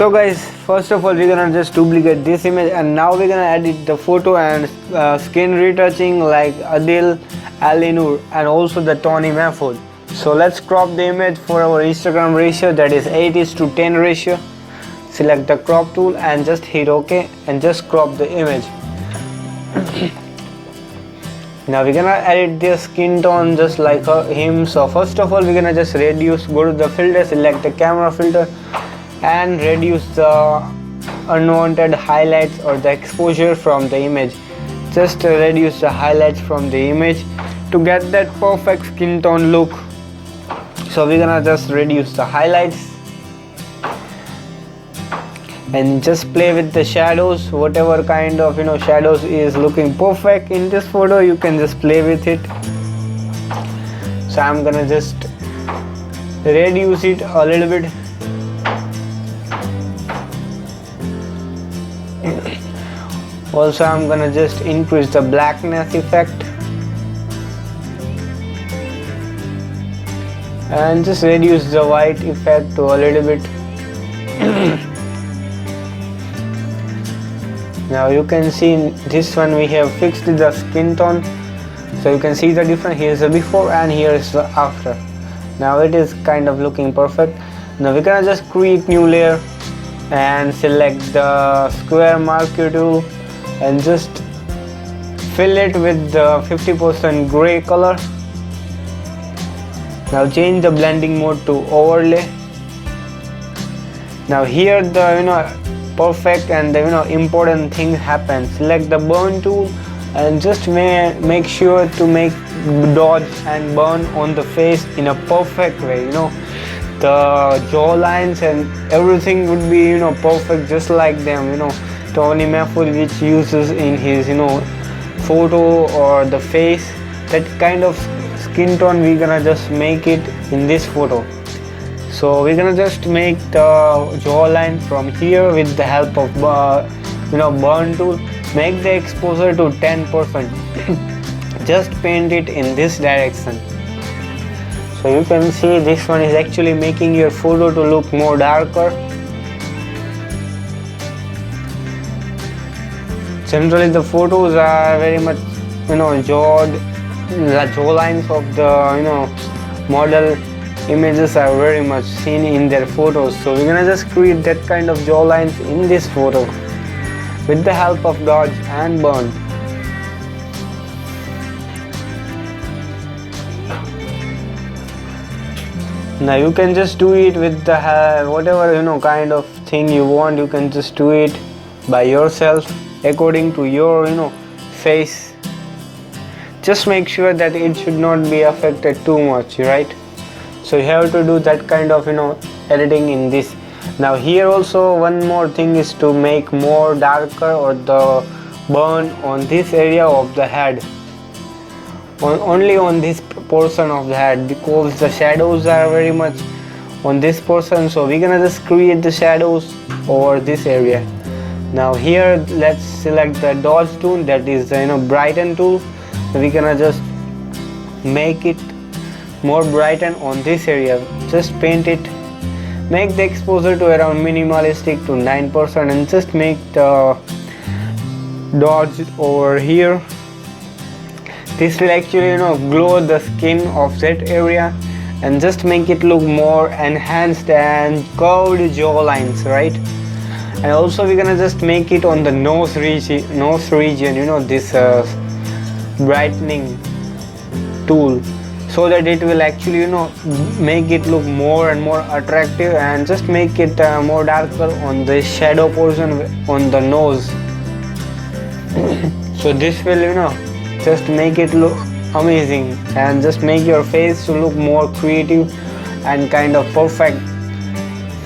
So guys, first of all we're gonna just duplicate this image, and now we're gonna edit the photo and skin retouching like Adil, Alinur, and also the ToniMahfud. So let's crop the image for our Instagram ratio, that is 8:10 ratio. Select the crop tool and just hit OK and just crop the image. Now we're gonna edit the skin tone just like him. So first of all we're gonna just reduce, go to the filter, select the camera filter and reduce the unwanted highlights or the exposure from the image. Just reduce the highlights from the image to get that perfect skin tone look. So we're gonna just reduce the highlights and just play with the shadows. Whatever kind of shadows is looking perfect in this photo, you can just play with it. So I'm gonna just reduce it a little bit. Also I'm gonna just increase the blackness effect and just reduce the white effect to a little bit. Now you can see in this one we have fixed the skin tone, so you can see the difference. Here is the before and here is the after. Now it is kind of looking perfect. Now we're gonna just create new layer and select the square marquee tool and just fill it with the 50% gray color. Now change the blending mode to overlay. Now here the perfect and the important thing happens. Select the burn tool and just make sure to make dodge and burn on the face in a perfect way. The jaw lines and everything would be perfect just like them. ToniMahfud, which uses in his photo or the face, that kind of skin tone we're gonna just make it in this photo. So we're gonna just make the jawline from here with the help of burn tool. Make the exposure to 10%. Just paint it in this direction. So you can see this one is actually making your photo to look more darker. Generally the photos are very much the jawlines of the model images are very much seen in their photos. So we're gonna just create that kind of jawlines in this photo with the help of dodge and burn. Now you can just do it with the whatever kind of thing you want. You can just do it by yourself according to your face. Just make sure that it should not be affected too much, right? So you have to do that kind of editing in this. Now here also one more thing is to make more darker or the burn on this area of the head, only on this portion of the head, because the shadows are very much on this portion. So we're gonna just create the shadows over this area. Now here let's select the dodge tool, that is the brighten tool. We're gonna just make it more brighten on this area. Just paint it, make the exposure to around minimalistic to 9% and just make the dodge over here. This will actually glow the skin of that area and just make it look more enhanced and curved jawlines, right? And also we're gonna just make it on the nose region, this brightening tool, so that it will actually make it look more and more attractive and just make it more darker on the shadow portion on the nose. So this will just make it look amazing and just make your face to look more creative and kind of perfect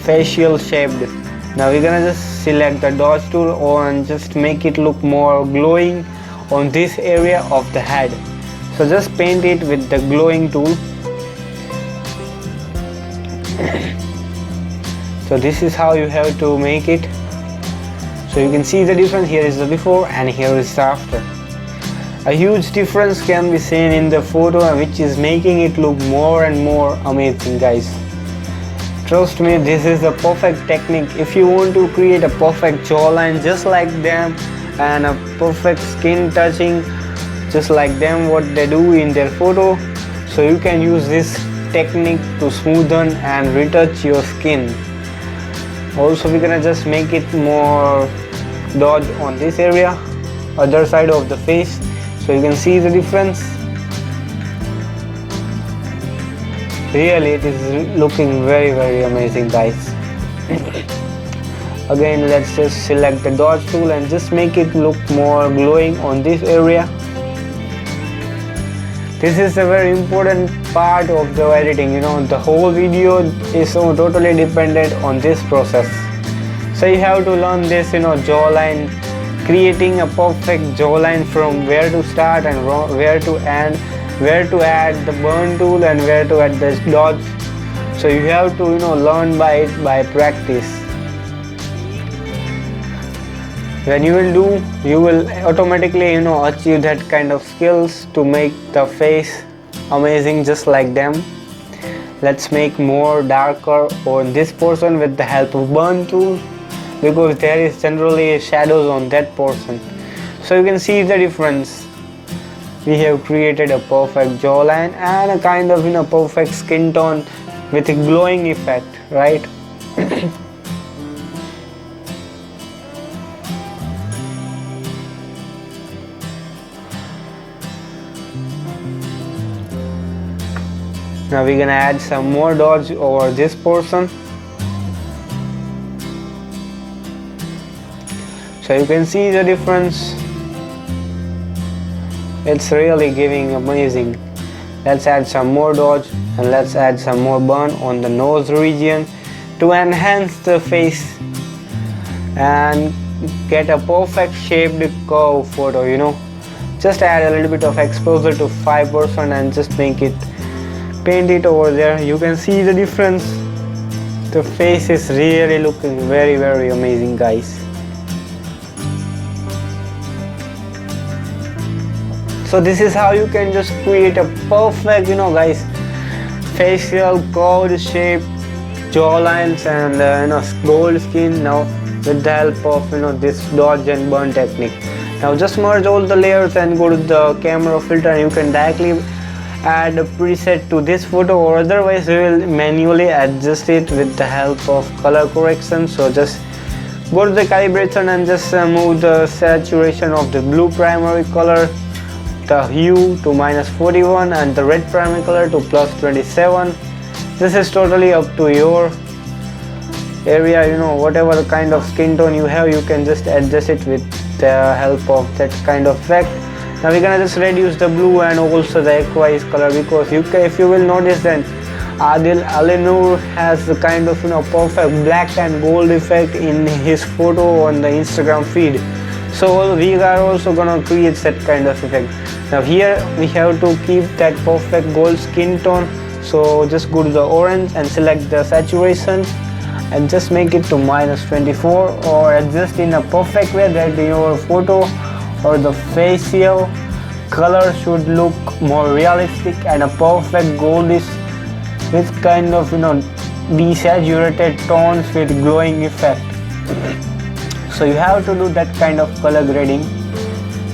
facial shaped. Now we're gonna just select the dodge tool and just make it look more glowing on this area of the head. So just paint it with the glowing tool. So this is how you have to make it. So you can see the difference. Here is the before and here is the after. A huge difference can be seen in the photo, which is making it look more and more amazing, guys. Trust me, this is the perfect technique if you want to create a perfect jawline just like them and a perfect skin touching just like them what they do in their photo. So you can use this technique to smoothen and retouch your skin. Also we're gonna just make it more dodge on this area, other side of the face, so you can see the difference. Really it is looking very amazing, guys. Again, let's just select the dodge tool and just make it look more glowing on this area. This is a very important part of the editing, you know, the whole video is so totally dependent on this process. So you have to learn this, you know, jawline, creating a perfect jawline from where to start and where to end, where to add the burn tool and where to add the dodge. So you have to, you know, learn by practice. When you will do, you will automatically, you know, achieve that kind of skills to make the face amazing just like them. Let's make more darker on this portion with the help of burn tool, because there is generally shadows on that portion. So you can see the difference. We have created a perfect jawline and a kind of, you know, perfect skin tone with a glowing effect, right? Now we're gonna add some more dodge over this portion. So you can see the difference. It's really giving amazing. Let's add some more dodge and let's add some more burn on the nose region to enhance the face and get a perfect shaped curve photo, you know. Just add a little bit of exposure to 5% and just make it, paint it over there. You can see the difference. The face is really looking very amazing, guys. So this is how you can just create a perfect, you know, guys, facial curved shape, jawlines and you know, gold skin now with the help of, you know, this dodge and burn technique. Now just merge all the layers and go to the camera filter and you can directly add a preset to this photo, or otherwise you will manually adjust it with the help of color correction. So just go to the calibration and just move the saturation of the blue primary color, the hue to -41 and the red primary color to +27. This is totally up to your area, you know, whatever kind of skin tone you have, you can just adjust it with the help of that kind of effect. Now we're gonna just reduce the blue and also the aqueous color, because if you will notice then Adil Alinur has the kind of, you know, perfect black and gold effect in his photo on the Instagram feed. So we are also gonna create that kind of effect. Now here we have to keep that perfect gold skin tone. So just go to the orange and select the saturation and just make it to -24, or adjust in a perfect way that your photo or the facial color should look more realistic and a perfect goldish with kind of, you know, desaturated tones with glowing effect. So you have to do that kind of color grading.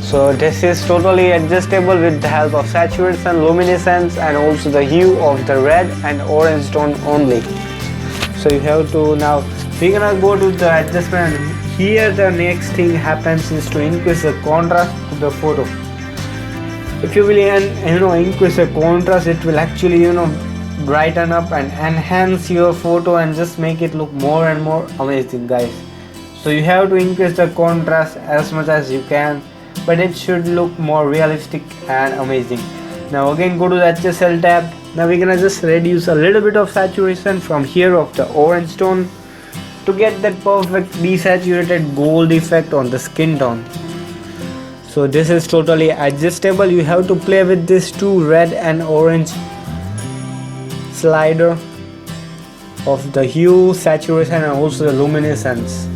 So this is totally adjustable with the help of saturation, luminescence and also the hue of the red and orange tone only. So you have to, now we're gonna go to the adjustment. Here the next thing happens is to increase the contrast to the photo. If you will, you know, increase the contrast, it will actually, you know, brighten up and enhance your photo and just make it look more and more amazing, guys. So you have to increase the contrast as much as you can, but it should look more realistic and amazing. Now again go to the HSL tab. Now we're gonna just reduce a little bit of saturation from here of the orange tone to get that perfect desaturated gold effect on the skin tone. So this is totally adjustable. You have to play with this two, red and orange slider of the hue, saturation and also the luminescence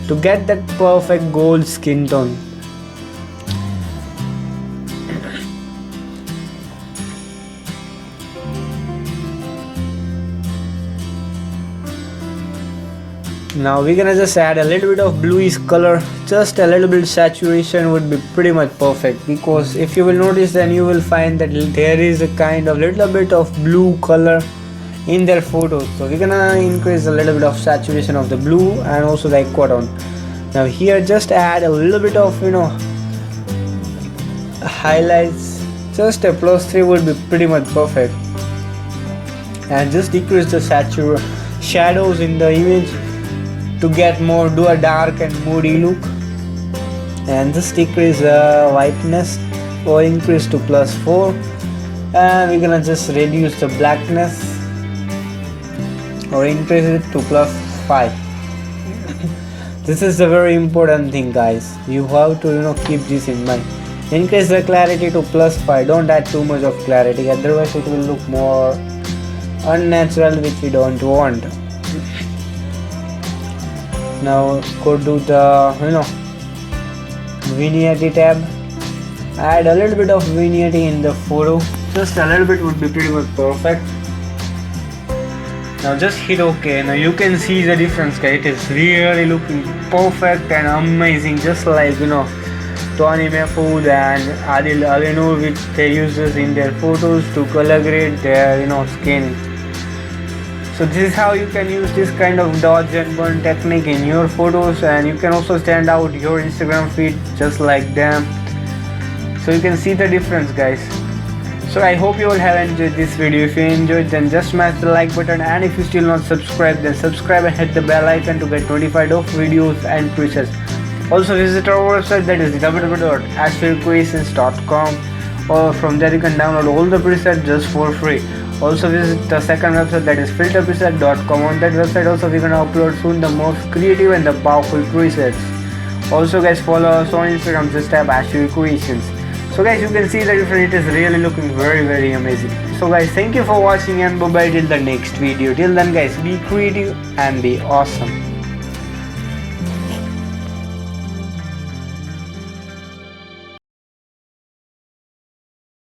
to get that perfect gold skin tone. Now we're gonna just add a little bit of bluish color. Just a little bit saturation would be pretty much perfect, because if you will notice, then you will find that there is a kind of little bit of blue color in their photos. So we're gonna increase a little bit of saturation of the blue and also the aqua tone. Now here just add a little bit of highlights. Just a +3 would be pretty much perfect, and just decrease the shadows in the image to get more, do a dark and moody look, and just decrease the whiteness or increase to +4, and we're gonna just reduce the blackness or increase it to +5. This is a very important thing, guys. You have to keep this in mind. Increase the clarity to +5. Don't add too much of clarity, otherwise it will look more unnatural, which we don't want. Now go to the vignette tab. Add a little bit of vignette in the photo. Just a little bit would be pretty much perfect. Now just hit OK. Now you can see the difference, guys. It is really looking perfect and amazing, just like ToniMahfud and Adil Alinur, which they use in their photos to color grade their skin. So this is how you can use this kind of dodge and burn technique in your photos, and you can also stand out your Instagram feed just like them. So you can see the difference, guys. So I hope you all have enjoyed this video. If you enjoyed, then just smash the like button, and if you still not subscribed, then subscribe and hit the bell icon to get notified of videos and presets. Also visit our website, that is www.ashvircreations.com, or from there you can download all the presets just for free. Also visit the second website, that is filterpreset.com. On that website also we're gonna upload soon the most creative and the powerful presets. Also guys, follow us on Instagram, just type ashvircreations. So guys, you can see the difference. It is really looking very amazing. So guys, thank you for watching, and bye bye till the next video. Till then guys, be creative and be awesome.